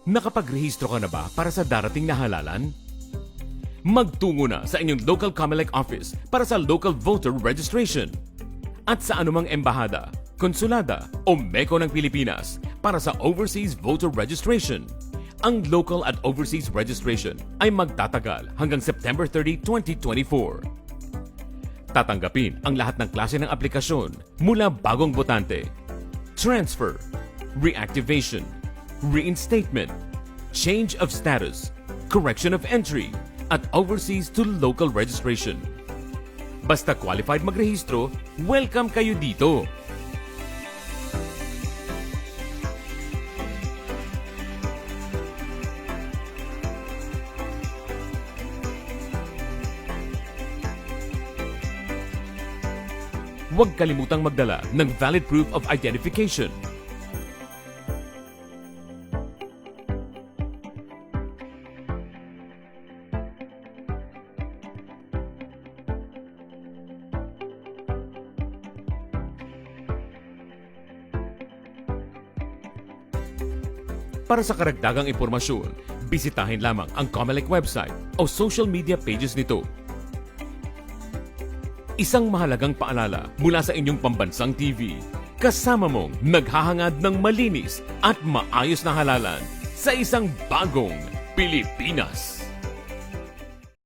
Nakapagrehistro ka na ba para sa darating na halalan? Magtungo na sa inyong local COMELEC office para sa local voter registration. At sa anumang embahada, konsulada o MECO ng Pilipinas para sa overseas voter registration. Ang local at overseas registration ay magtatagal hanggang September 30, 2024. Tatanggapin ang lahat ng klase ng aplikasyon mula bagong botante, transfer, reactivation, reinstatement, change of status, correction of entry, at overseas to local registration. Basta qualified magrehistro, welcome kayo dito! Huwag kalimutang magdala ng valid proof of identification. Para sa karagdagang impormasyon, bisitahin lamang ang COMELEC website o social media pages nito. Isang mahalagang paalala mula sa inyong pambansang TV. Kasama mong naghahangad ng malinis at maayos na halalan sa isang bagong Pilipinas.